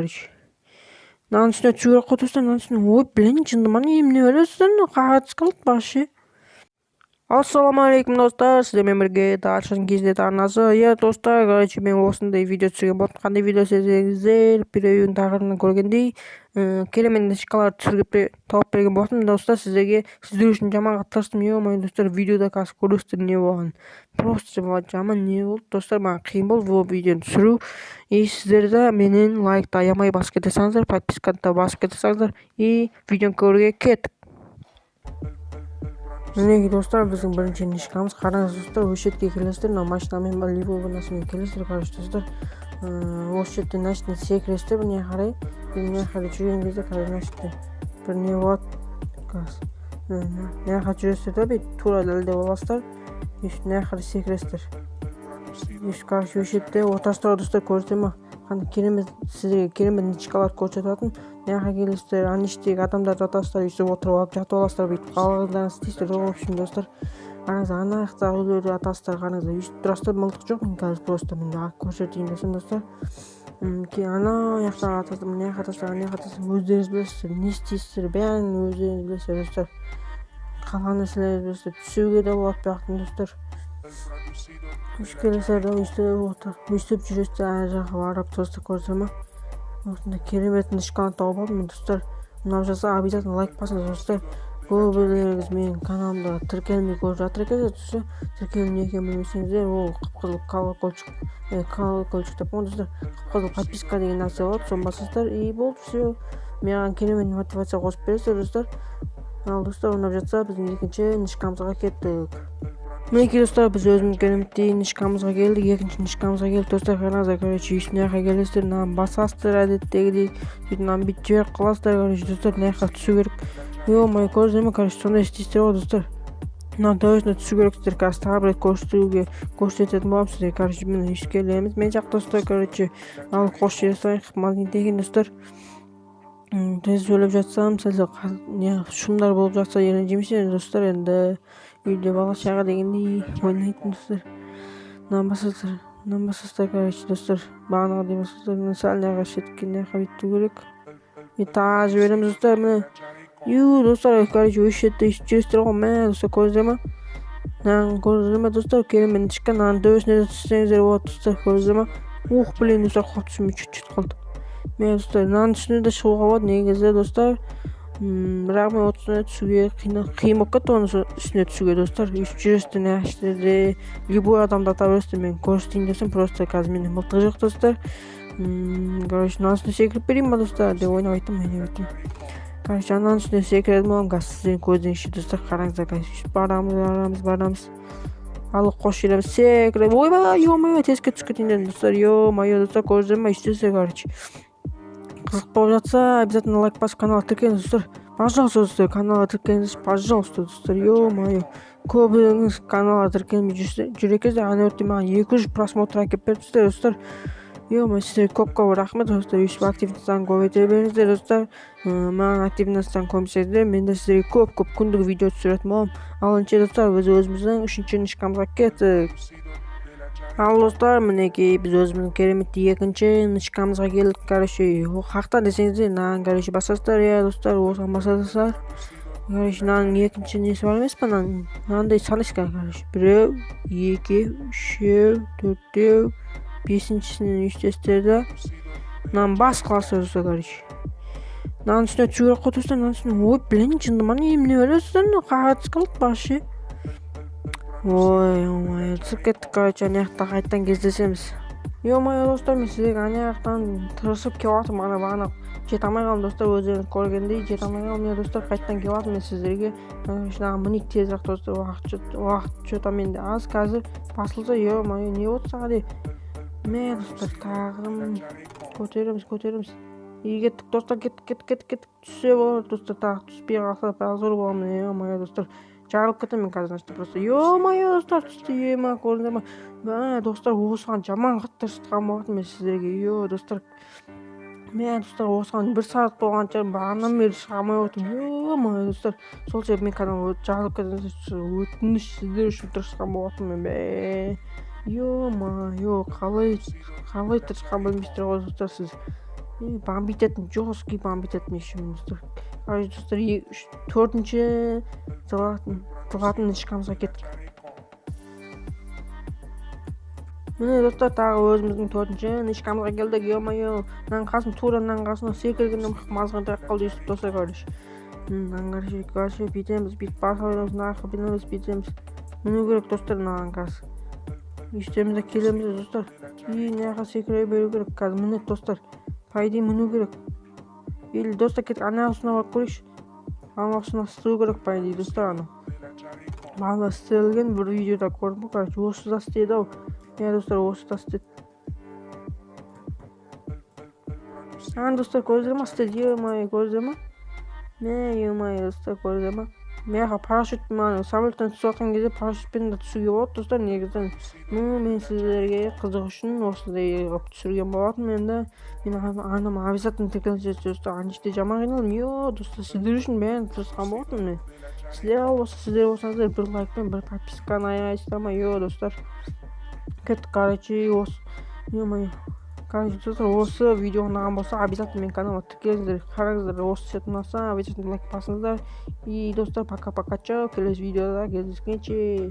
короче. Нан үстіне түсу керек қой достар, нан үстіне. Ой, блин, жындыма не емне бересіздер, қағатыз қалды башы. Ассалаумағалейкум достар, сіздермен бірге Даршын кездет арнасы. Достар, короче, мен осындай видео түсірген болдым. Қандай видео сезсеңіздер, біреудің тақырыбынан көргендей керемет нышкалар түсіріп тауып берген болдым. Достар, сіздер үшін жаман тырыстым. Достар, видеода қазір көресіздер не болған. Просто жаман не болды. Достар, маған қиын болды бұл видеоны түсіру. Сіздер де менен лайкты аямай басып кете салыңыздар, подписканы да басып кете салыңыздар. Видеоны көруге кеттік. Мінеки достар, біздің бірінші нышкамыз. Қараңыз достар, осы жерге келесіздер, машинамен любой нәрсемен келесіздер. Короче достар, осы жерде начинать секіресіздер, міне қарай. Міне қарай жүрген кезде начинать бір не болады. Міне қарай жүресіздер да, тура дәлде боласыздар. Міне қарай секіресіздер. Короче, осы жерде ортасында достар, көрсете ма? Керемет, сіздерге керемет нышкалар көрсететін. Мына келесіздер, аништегі адамдар жатасыздар, өйстіп отырып алып жатып аласыздар, бүйтіп қалғандарыңыз істейсіздер. В общем достар, қараңыз, ана жақта үйлерде жатасыздар, қараңыз, өйстіп тұрасыздар, мылтық жоқ. Мен қазір просто мен көрсетейін десем достар. Ана жақта жатасыздар, мына жақта жатасыздар, ана жақта жатасыздар, өздеріңіз білесіздер, не істейсіздер, бәрін өздеріңіз білесіздер достар. Қалған нәрселерді білесіздер, түсуге де болады бұяқтан достар. Келесіздер, өйстіп жүресіздер, ар жаққа барып достар, көрсете ма? Осындай керемет нышканы тауып алдым достар. Мынау жаса обязательно лайк басыңыз достар. Көбілеріңіз менің каналымда тіркелмей көріп жатыр екенсіздер. Тіркелу не екенін білмесеңіздер, ол қып-қызыл колокольчик деп қойыңыз достар. Қып-қызыл подписка деген нәрсе болады, соны басасыздар. Болды, все. Маған керемет мотивация қосып бересіздер достар. Ал достар, ойнап жатса, біздің екінші нышкамызға кеттік. Мінеки достар, біз өзіміз кереметтей нышкамызға келдік, екінші нышкамызға келдік достар. Қараңыздар, короче, үстіне жаққа келесіздер, мынаны басасыздар әдеттегідей, сөйтіп мынаны бүйтіп жіберіп қаласыздар, короче достар, мына жаққа түсу керек. Ё-моё, көрдіңіздер ме, короче, сондай істейсіздер ғой достар. Мынаны точно түсу керексіздер, қазір тағы бір рет көрсететін боламын сіздерге. Короче, міне үстіп келеміз. Мен жақ достар, короче, ал қош жібере салайық, магнит екен достар. Тез сөйлеп жатсам, шумдар болып жатса ренжімеңіздер достар, енді үйде бала шаға дегендей ойнайтын достар. Мынаны басасыздар, короче достар, бағанағыдай басасыздар. Сәл неға шеттікке неға бүйту керек. Тағы жібереміз достар, міне. Достар, короче, өз шетте жүресіздер ғой, мә достар, көрдіңіздер ма? Көрдіңіздер ма достар, керемет нышка, мынаның дөбесіне түссеңіздер болады достар, көрдіңіздер ма? Блин, достар, қап түсімей чуть-чуть қалды. Мен достар, мынаның үстіне де шығуға болады негізі достар. Бірақ мен отысына түсуге қиын болып кетті, оның үстіне түсуге достар. Үстіп жүресіздер, нәштерде любой адамды ата бересіздер, мен көрсетейін десем, просто қазір менде мылтық жоқ достар. Короче, мынаның үстіне секіріп берейін ба достар деп ойнап айттым, мен өттім. Короче, ананың үстіне секіреді болам, қазір сіздердің көздеріңізше достар. Қараңыздар, короче, барамыз. Алық қош жереміз, секіріп, ойбай, ё-моё, теске түсіп кетейін достар, ё-моё достар, көрдіңіздер ме, үстесе, короче. Қызық болып жатса, обязательно лайк басып каналға тіркеліңіз достар. Пожалуйста достар, каналға тіркеліңіз, пожалуйста достар, ё-моё. Көбіңіз каналға тіркелмей жүр екенсіздер, ана өртте маған 200 просмотр әкеп беріпсіздер достар. Ё-моё, сіздерге көп рахмет достар, өйстіп активностьтан көбейте беріңіздер достар. Маған активностьтан көмсеңіздер, мен де сіздерге көп күндік видео түсіретін боламын. Ал ендеше достар, біз өзіміздің үшінші нышкамызға кеттік. Ал достар, мінеки біз өзіміздің кереметті екінші нышкамызға келдік. Короче, қақтан десеңіздер, мынаны короче басасыздар, достар, осыған басасыздар. Короче, мынаның екінші несі бар емес па, мынандай санайсыздар, короче. 1, 2, 3, 4, бесіншісінен үстесіздер да. Мынаны бас қыласыздар достар, короче. Мынаның үстіне түсу керек қой достар, мынаның үстіне. Ой, блин, жындыма не бересіздер, қағатыз қалды башы. Ой, түсіп кеттік, короче, ана жақта қайттан кездесеміз. Ё-моё достар, мен сіздерге ана жақтан тырысып келіп жатырмын, бағана жете алмай қалдым достар, өздеріңіз көргендей жете алмай қалдым достар, қайттан келіп жатырмын мен сіздерге. Мінейік тезірек достар, уақыт что-то менде аз, қазір басылса, ё-моё, не болды саға де. Мә достар, тағым көтереміз. Кеттік достар, кеттік, түссе болады достар, тағы түспей қалса бәлзор боламын, ё-моё достар. Жарылып кетем мен қазір начта просто. Ё-моё достар, түсті, ема, көрдіңдер ма? Достар, осыған жаман қатты тырысқан болатын мен сіздерге. Достар, мен достар, осыған 1 сағат болған шығар, бағаннан бері шыға алмай отырмын. Ё-моё достар, сол себеп мен канал жарылып кеткен, өтініш сіздер үшін тырысқан болатын мен. Ё-моё, қалай тырысқан білмейсіздер ғой достар сіз. бомбитетін жесткий бомбитетін ешім достар. Достар 4-ші жығатын нышқамызға кеттік. Міне достар, тағы өзіміздің 4-ші нышқамызға келдік. Ё-моё, нанғасын, тура нанғасын секіргенім мазғандырақ қалды естіп достар, короче. Короче, бүйтеміз, бүйтіп басаларымыз, нақы бінеміз, бүйтеміз. Міну керек достар, нанғасы. Үстемізде келеміз достар. Неға секіре беру керек. Қазір мінет достар. Пайды міну керек. Или достар кетік, анағысына бақ көрейші. Анағысына стыл керек пайды достар аны. Мағына стылген бір видеода көрдім. Короче, осы да стейді ау. Достар, осы да стейді. Достар, көрдір ма стейді? Ё-моё, көрдір ма? Ё-моё, достар, көрдір ма? Меға парашют самолеттен түсіп жатқан кезде парашютпен де түсуге болады достар. Негізінен мен сіздерге қызық үшін осындай қылып түсірген болатын. Мен анам обязательно тіркелсе достар, анеште жаман қиналдым. Ё достар, сіздер үшін бәрін тырысқан болатын. Сіздер болсаңыздар бір лайкпен бір подписканы аяйсыздар ма? Ё достар, кеттік. Короче, достар, осы видео ұнаған болса, обязательно мен каналға тіркеліңіздер, қараңыздар. Осы сет ұнаса, обязательно лайк басыңыздар. И достар, пока-пока, чао. Келесі видеода кездескенше.